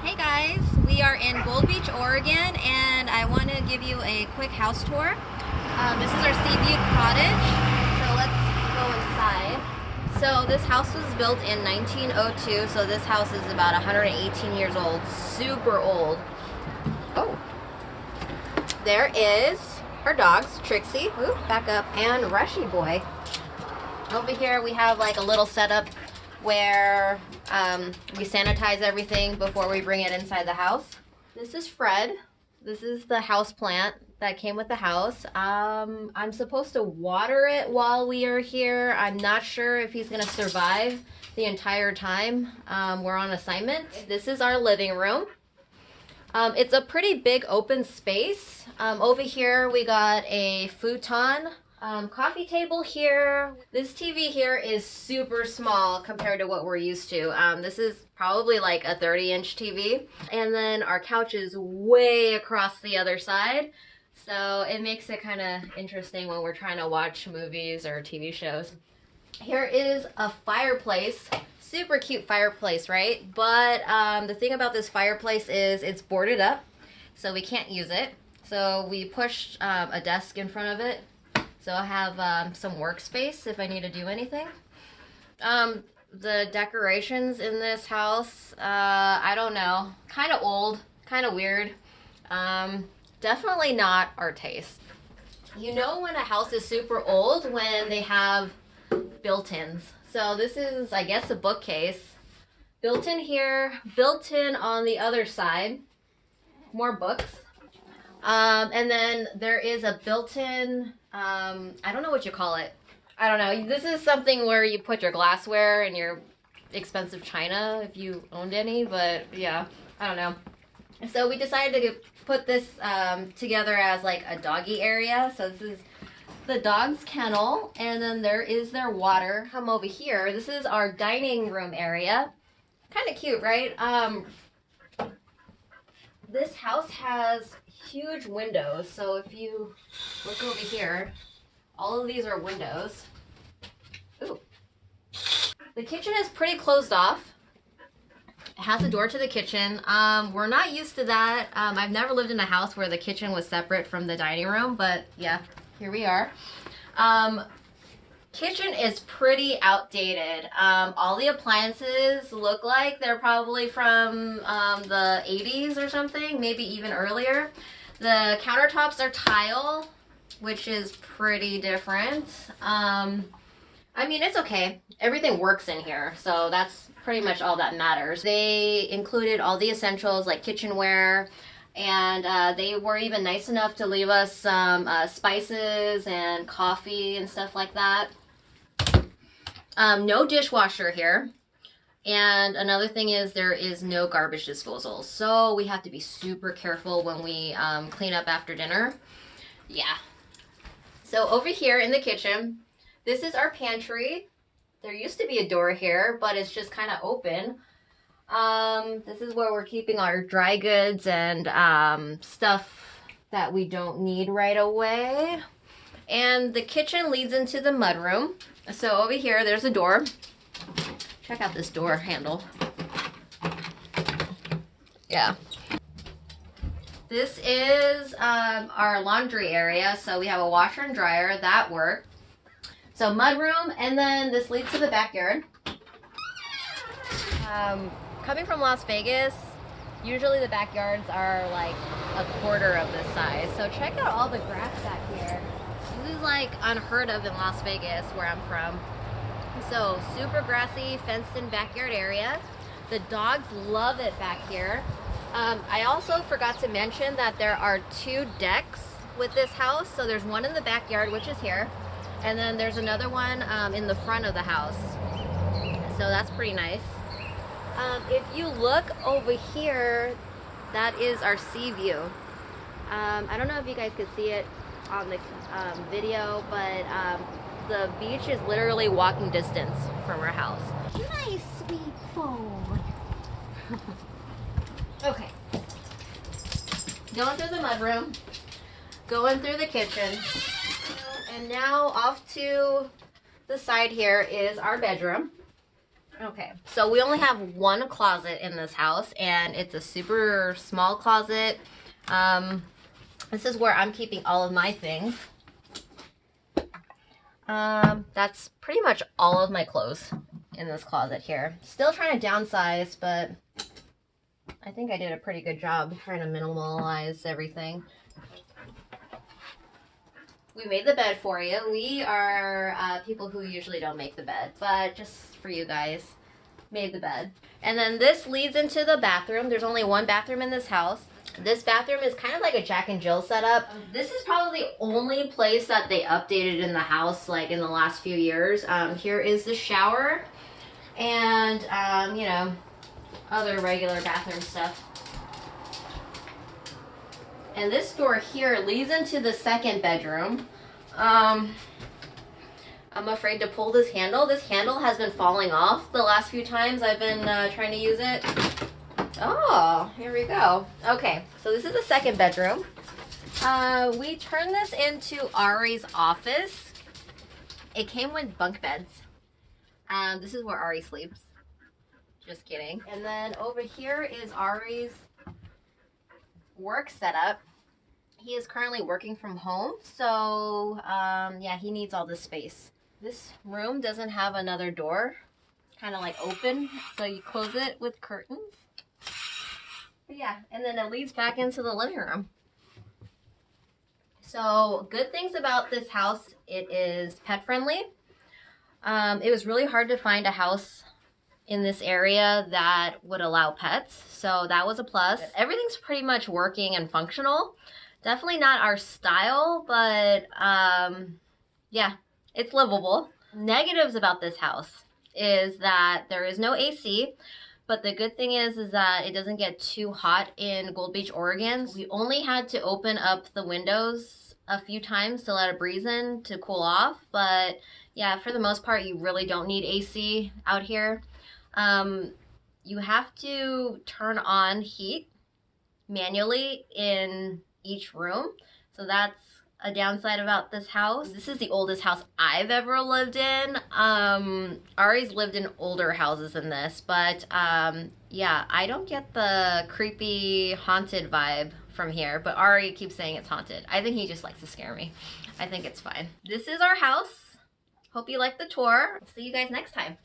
Hey guys, we are in Gold Beach, Oregon, and I want to give you a quick house tour. This is our Seaview Cottage, so let's go inside. So this house was built in 1902, so this house is about 118 years old, super old. Oh, there is our dogs, Trixie, ooh, back up, and Rushy Boy. Over here we have like a little setup where we sanitize everything before we bring it inside the house. This is Fred. This is the house plant that came with the house. I'm supposed to water it while we are here. I'm not sure if he's gonna survive the entire time we're on assignment. This is our living room. It's a pretty big open space. Over here we got a futon. Coffee table here. This TV here is super small compared to what we're used to. This is probably like a 30-inch TV. And then our couch is way across the other side. So it makes it kind of interesting when we're trying to watch movies or TV shows. Here is a fireplace. Super cute fireplace, right? But the thing about this fireplace is it's boarded up, so we can't use it. So we pushed a desk in front of it. So I have some workspace if I need to do anything. The decorations in this house, I don't know, kind of old, kind of weird. Definitely not our taste. You know when a house is super old when they have built-ins. So this is, I guess, a bookcase. Built in here, built in on the other side. More books. And then there is a built-in, I don't know what you call it. I don't know. This is something where you put your glassware and your expensive china if you owned any, but yeah, I don't know. So we decided to put this together as like a doggy area. So this is the dog's kennel, and then there is their water. Come over here. This is our dining room area. Kind of cute, right? This house has huge windows, so if you look over here, all of these are windows. Ooh. The kitchen is pretty closed off. It has a door to the kitchen. We're not used to that. I've never lived in a house where the kitchen was separate from the dining room, but yeah, here we are. Kitchen is pretty outdated. All the appliances look like they're probably from the 80s or something, maybe even earlier. The countertops are tile, which is pretty different. I mean, it's okay. Everything works in here, so that's pretty much all that matters. They included all the essentials like kitchenware, and they were even nice enough to leave us some spices and coffee and stuff like that. No dishwasher here. And another thing is there is no garbage disposal. So we have to be super careful when we clean up after dinner. Yeah. So over here in the kitchen, this is our pantry. There used to be a door here, but it's just kind of open. This is where we're keeping our dry goods and stuff that we don't need right away. And the kitchen leads into the mudroom. So over here, there's a door. Check out this door handle. Yeah. This is our laundry area. So we have a washer and dryer. That worked. So mudroom, and then this leads to the backyard. Coming from Las Vegas, usually the backyards are like a quarter of this size. So check out all the grass back here. This is like unheard of in Las Vegas, where I'm from. So super grassy, fenced in backyard area. The dogs love it back here. I also forgot to mention that there are 2 decks with this house. So there's one in the backyard, which is here, and then there's another one in the front of the house. So that's pretty nice. If you look over here, that is our sea view. I don't know if you guys could see it on the video, but the beach is literally walking distance from our house. Nice, sweet boy. Okay. Going through the mudroom, going through the kitchen, and now off to the side here is our bedroom. Okay, so we only have one closet in this house, and it's a super small closet. This is where I'm keeping all of my things. That's pretty much all of my clothes in this closet here. Still trying to downsize, but I think I did a pretty good job trying to minimalize everything. We made the bed for you. We are people who usually don't make the bed, but just for you guys, made the bed. And then this leads into the bathroom. There's only one bathroom in this house. This bathroom is kind of like a Jack and Jill setup. This is probably the only place that they updated in the house, like in the last few years. Here is the shower and, you know, other regular bathroom stuff. And this door here leads into the second bedroom. I'm afraid to pull this handle. This handle has been falling off the last few times I've been trying to use it. Oh, here we go. Okay, so this is the second bedroom. We turned this into Ari's office. It came with bunk beds. This is where Ari sleeps. Just kidding. And then over here is Ari's work setup. He is currently working from home, so yeah, he needs all this space. This room doesn't have another door. It's kind of like open, so you close it with curtains. But yeah, and then it leads back into the living room. So good things about this house, it is pet friendly. It was really hard to find a house in this area that would allow pets, so that was a plus. Everything's pretty much working and functional. Definitely not our style, but yeah, it's livable. Negatives about this house is that there is no AC, but the good thing is that it doesn't get too hot in Gold Beach, Oregon. We only had to open up the windows a few times to let a breeze in to cool off, but yeah, for the most part, you really don't need AC out here. You have to turn on heat manually in each room, so that's a downside about this house. This is the oldest house I've ever lived in. Ari's lived in older houses than this, but yeah, I don't get the creepy haunted vibe from here, but Ari keeps saying it's haunted. I think he just likes to scare me. I think it's fine. This is our house. Hope you liked the tour. See you guys next time.